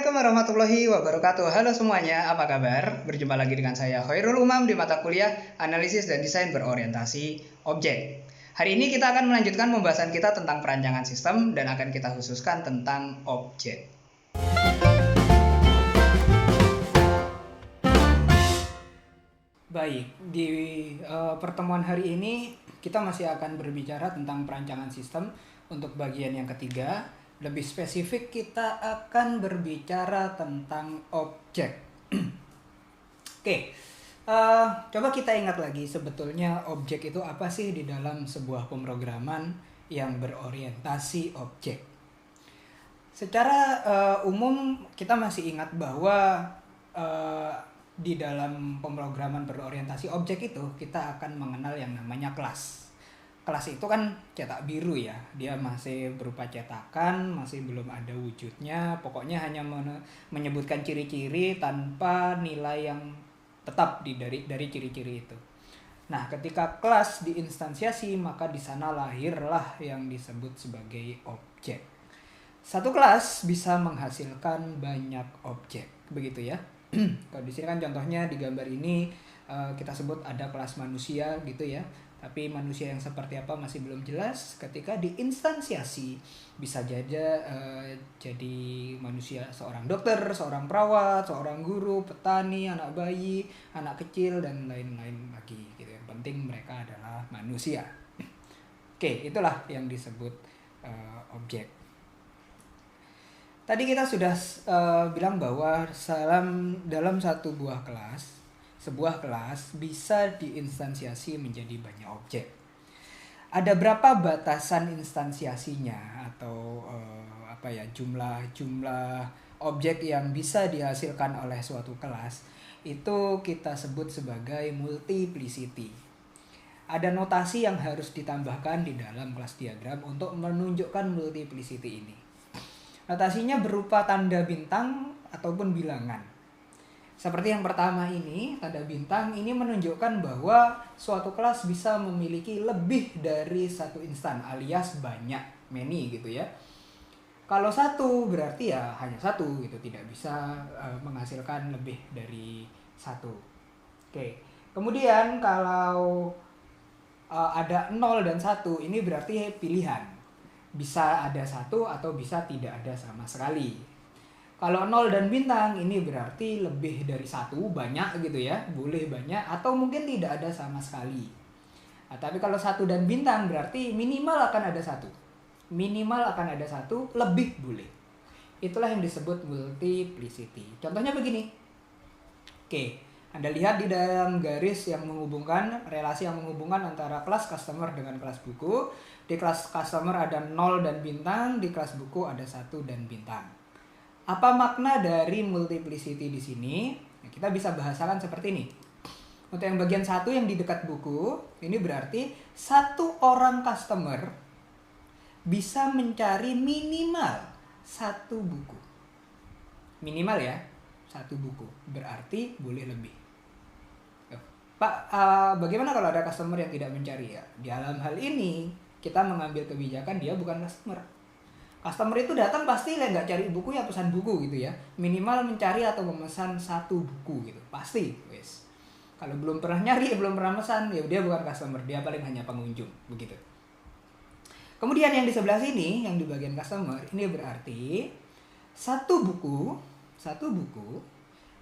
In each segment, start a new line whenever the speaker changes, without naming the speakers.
Assalamualaikum warahmatullahi wabarakatuh. Halo semuanya, apa kabar? Berjumpa lagi dengan saya Khairul Umam di mata kuliah Analisis dan Desain Berorientasi Objek. Hari ini kita akan melanjutkan pembahasan kita tentang perancangan sistem dan akan kita khususkan tentang objek. Baik, di pertemuan hari ini kita masih akan berbicara tentang perancangan sistem untuk bagian yang ketiga. Lebih spesifik kita akan berbicara tentang objek. Oke, coba kita ingat lagi sebetulnya objek itu apa sih di dalam sebuah pemrograman yang berorientasi objek. Secara umum kita masih ingat bahwa di dalam pemrograman berorientasi objek itu kita akan mengenal yang namanya kelas. Kelas itu kan cetak biru ya, dia masih berupa cetakan, masih belum ada wujudnya, pokoknya hanya menyebutkan ciri-ciri tanpa nilai yang tetap dari ciri-ciri itu. Nah, ketika kelas diinstansiasi, maka di sana lahirlah yang disebut sebagai objek. Satu kelas bisa menghasilkan banyak objek, begitu ya. Kalau di sini kan contohnya di gambar ini kita sebut ada kelas manusia gitu ya. Tapi manusia yang seperti apa masih belum jelas. Ketika diinstansiasi bisa jadi manusia, seorang dokter, seorang perawat, seorang guru, petani, anak bayi, anak kecil dan lain-lain lagi gitu. Yang penting mereka adalah manusia. Oke, itulah yang disebut objek. Tadi kita sudah bilang bahwa dalam satu buah kelas, sebuah kelas bisa diinstansiasi menjadi banyak objek. Ada berapa batasan instansiasinya atau jumlah objek yang bisa dihasilkan oleh suatu kelas itu kita sebut sebagai multiplicity. Ada notasi yang harus ditambahkan di dalam kelas diagram untuk menunjukkan multiplicity ini. Notasinya berupa tanda bintang ataupun bilangan. Seperti yang pertama ini, tanda bintang ini menunjukkan bahwa suatu kelas bisa memiliki lebih dari satu instan alias banyak, many gitu ya. Kalau satu berarti ya hanya satu gitu, tidak bisa menghasilkan lebih dari satu. Oke. Kemudian kalau ada 0 dan 1 ini berarti pilihan. Bisa ada satu atau bisa tidak ada sama sekali. Kalau 0 dan bintang ini berarti lebih dari satu, banyak gitu ya, boleh banyak atau mungkin tidak ada sama sekali. Nah, tapi kalau 1 dan bintang berarti minimal akan ada satu. Minimal akan ada satu, lebih boleh. Itulah yang disebut multiplicity. Contohnya begini. Oke, Anda lihat di dalam garis yang menghubungkan, relasi yang menghubungkan antara kelas customer dengan kelas buku. Di kelas customer ada 0 dan bintang, di kelas buku ada 1 dan bintang. Apa makna dari multiplicity di sini? Nah, kita bisa bahasakan seperti ini. Untuk yang bagian 1 yang di dekat buku, ini berarti satu orang customer bisa mencari minimal 1 buku. Minimal ya, 1 buku. Berarti boleh lebih. Pak, bagaimana kalau ada customer yang tidak mencari ya? Di dalam hal ini, kita mengambil kebijakan dia bukan customer. Customer itu datang pasti nggak cari buku ya pesan buku gitu ya. Minimal mencari atau memesan 1 buku gitu. Pasti, wes. Kalau belum pernah nyari, belum pernah mesan, ya dia bukan customer. Dia paling hanya pengunjung, begitu. Kemudian yang di sebelah sini, yang di bagian customer, ini berarti satu buku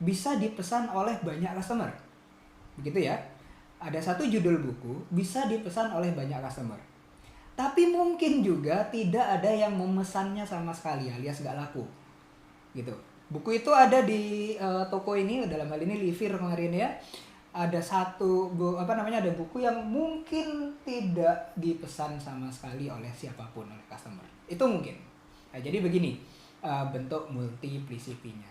bisa dipesan oleh banyak customer. Begitu ya. Ada satu judul buku bisa dipesan oleh banyak customer. Tapi mungkin juga tidak ada yang memesannya sama sekali alias gak laku. Gitu. Buku itu ada di toko ini, dalam hal ini Livir kemarin ya. Ada ada buku yang mungkin tidak dipesan sama sekali oleh siapapun, oleh customer. Itu mungkin. Nah, jadi begini bentuk multiplicity-nya.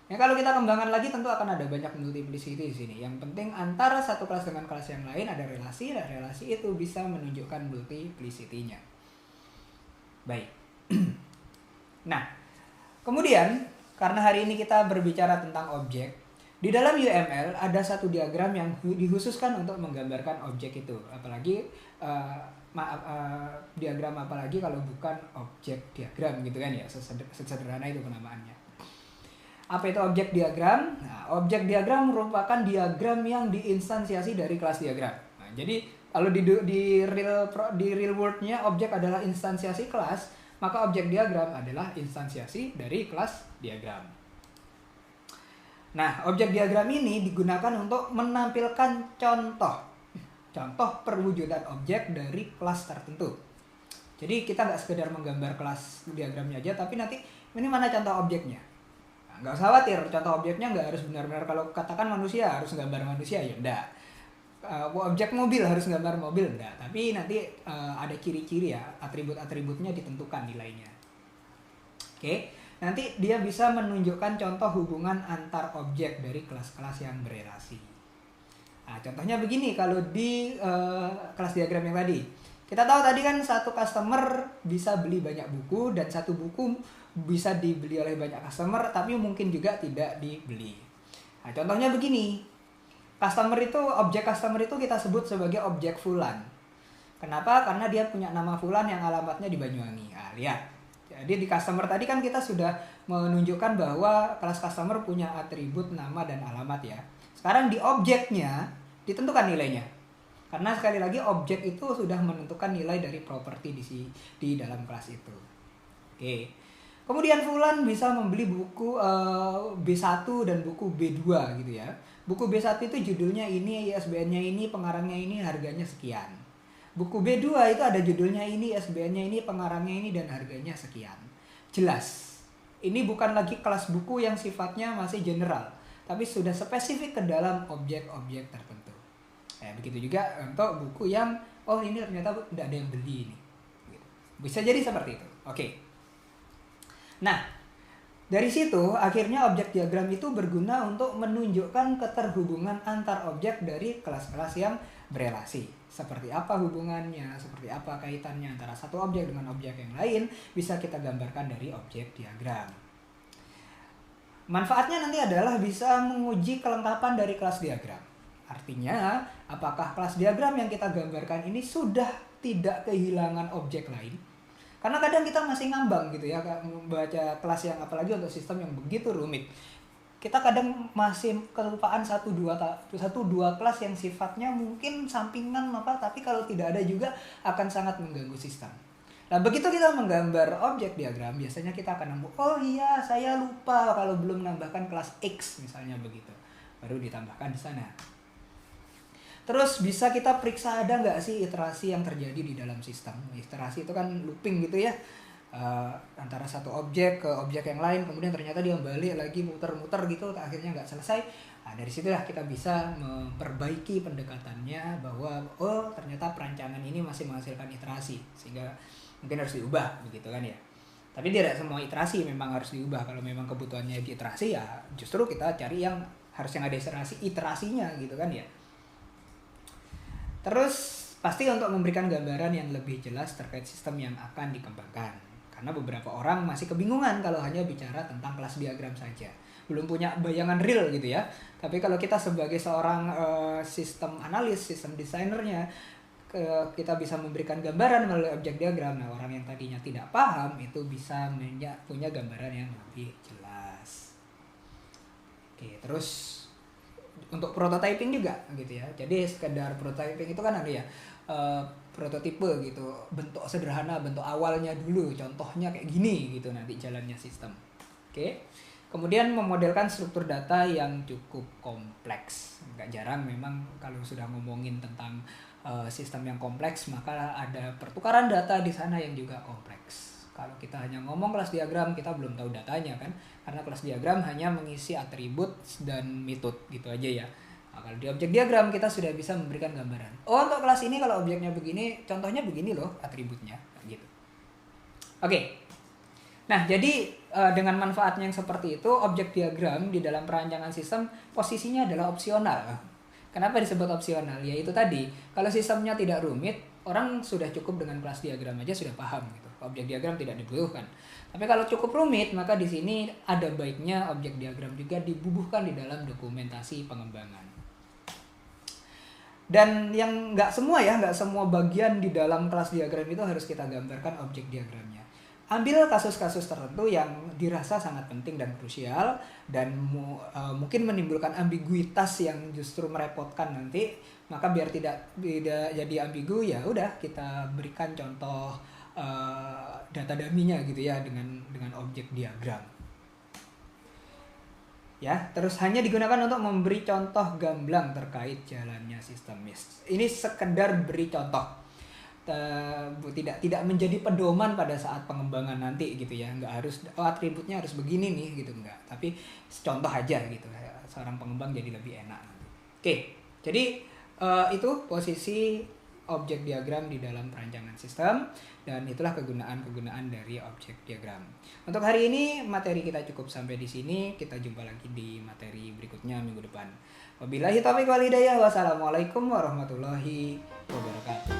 Ya, kalau kita kembangkan lagi tentu akan ada banyak multiplicity di sini. Yang penting antara satu kelas dengan kelas yang lain ada relasi, dan relasi itu bisa menunjukkan multiplicity-nya. Baik. Nah, kemudian karena hari ini kita berbicara tentang objek, di dalam UML ada satu diagram yang dikhususkan untuk menggambarkan objek itu. Apalagi diagram apalagi kalau bukan objek diagram gitu kan ya, sesederhana itu penamaannya. Apa itu objek diagram? Nah, objek diagram merupakan diagram yang diinstansiasi dari kelas diagram. Nah, jadi kalau di real world-nya objek adalah instansiasi kelas, maka objek diagram adalah instansiasi dari kelas diagram. Nah, objek diagram ini digunakan untuk menampilkan contoh perwujudan objek dari kelas tertentu. Jadi kita nggak sekedar menggambar kelas diagramnya aja, tapi nanti ini mana contoh objeknya. Nggak usah khawatir, contoh objeknya nggak harus benar-benar kalau katakan manusia harus gambar manusia, ya enggak. Objek mobil harus gambar mobil, enggak. Tapi nanti ada ciri-ciri ya, atribut-atributnya ditentukan nilainya. Oke, nanti dia bisa menunjukkan contoh hubungan antar objek dari kelas-kelas yang berelasi. Nah, contohnya begini kalau di kelas diagram yang tadi. Kita tahu tadi kan satu customer bisa beli banyak buku dan satu buku bisa dibeli oleh banyak customer tapi mungkin juga tidak dibeli. Nah, contohnya begini. Objek customer itu kita sebut sebagai objek fulan. Kenapa? Karena dia punya nama fulan yang alamatnya di Banyuwangi. Nah, lihat. Jadi di customer tadi kan kita sudah menunjukkan bahwa kelas customer punya atribut nama dan alamat ya. Sekarang di objeknya ditentukan nilainya. Karena sekali lagi objek itu sudah menentukan nilai dari properti di dalam kelas itu. Oke. Kemudian fulan bisa membeli buku B1 dan buku B2 gitu ya. Buku B1 itu judulnya ini, ISBN-nya ini, pengarangnya ini, harganya sekian. Buku B2 itu ada judulnya ini, ISBN-nya ini, pengarangnya ini, dan harganya sekian. Jelas. Ini bukan lagi kelas buku yang sifatnya masih general, tapi sudah spesifik ke dalam objek-objek tertentu. Begitu juga untuk buku yang ini ternyata tidak ada yang beli ini. Bisa jadi seperti itu. Oke. Nah, dari situ akhirnya objek diagram itu berguna untuk menunjukkan keterhubungan antar objek dari kelas-kelas yang berelasi. Seperti apa hubungannya, seperti apa kaitannya antara satu objek dengan objek yang lain, bisa kita gambarkan dari objek diagram. Manfaatnya nanti adalah bisa menguji kelengkapan dari kelas diagram. Artinya, apakah kelas diagram yang kita gambarkan ini sudah tidak kehilangan objek lain? Karena kadang kita masih ngambang gitu ya, membaca kelas yang apalagi untuk sistem yang begitu rumit. Kita kadang masih kelupaan satu dua kelas yang sifatnya mungkin sampingan tapi kalau tidak ada juga akan sangat mengganggu sistem. Nah, begitu kita menggambar objek diagram, biasanya kita akan nemu, oh iya saya lupa kalau belum menambahkan kelas X misalnya begitu. Baru ditambahkan di sana. Terus bisa kita periksa ada nggak sih iterasi yang terjadi di dalam sistem. Iterasi itu kan looping gitu ya, antara satu objek ke objek yang lain, kemudian ternyata dia balik lagi muter-muter gitu, akhirnya nggak selesai. Nah, dari situlah kita bisa memperbaiki pendekatannya bahwa ternyata perancangan ini masih menghasilkan iterasi, sehingga mungkin harus diubah begitu kan ya. Tapi tidak semua iterasi memang harus diubah. Kalau memang kebutuhannya di iterasi ya justru kita cari yang harus yang ada iterasinya gitu kan ya. Terus pasti untuk memberikan gambaran yang lebih jelas terkait sistem yang akan dikembangkan. Karena beberapa orang masih kebingungan kalau hanya bicara tentang kelas diagram saja. Belum punya bayangan real gitu ya. Tapi kalau kita sebagai seorang sistem analis, sistem desainernya, kita bisa memberikan gambaran melalui objek diagram. Nah, orang yang tadinya tidak paham itu bisa punya gambaran yang lebih jelas. Oke, terus untuk prototyping juga gitu ya. Jadi sekedar prototyping itu kan ada ya prototipe gitu, bentuk sederhana, bentuk awalnya dulu, contohnya kayak gini gitu nanti jalannya sistem. Oke. Kemudian memodelkan struktur data yang cukup kompleks. Nggak jarang memang kalau sudah ngomongin tentang sistem yang kompleks maka ada pertukaran data di sana yang juga kompleks. Kalau kita hanya ngomong kelas diagram, kita belum tahu datanya kan, karena kelas diagram hanya mengisi atribut dan metode gitu aja ya. Nah, kalau di objek diagram kita sudah bisa memberikan gambaran. Oh, untuk kelas ini kalau objeknya begini, contohnya begini loh atributnya, gitu. Oke. Nah, jadi dengan manfaatnya yang seperti itu, objek diagram di dalam perancangan sistem posisinya adalah opsional. Kenapa disebut opsional? Ya itu tadi, kalau sistemnya tidak rumit, orang sudah cukup dengan kelas diagram aja sudah paham gitu. Objek diagram tidak dibutuhkan. Tapi kalau cukup rumit, maka di sini ada baiknya objek diagram juga dibubuhkan di dalam dokumentasi pengembangan. Dan yang nggak semua bagian di dalam kelas diagram itu harus kita gambarkan objek diagramnya. Ambil kasus-kasus tertentu yang dirasa sangat penting dan krusial dan mungkin menimbulkan ambiguitas yang justru merepotkan nanti, maka biar tidak jadi ambigu, ya udah kita berikan contoh data dummy-nya gitu ya dengan objek diagram. Ya, terus hanya digunakan untuk memberi contoh gamblang terkait jalannya sistem MIST. Ini sekedar beri contoh. Tidak menjadi pedoman pada saat pengembangan nanti gitu ya, nggak harus atributnya harus begini nih gitu, nggak, tapi contoh aja gitu, seorang pengembang jadi lebih enak nanti. Oke, jadi itu posisi objek diagram di dalam perancangan sistem, dan itulah kegunaan dari objek diagram. Untuk hari ini materi kita cukup sampai di sini, kita jumpa lagi di materi berikutnya minggu depan. Wabillahi taufiq wal hidayah, wassalamualaikum warahmatullahi wabarakatuh.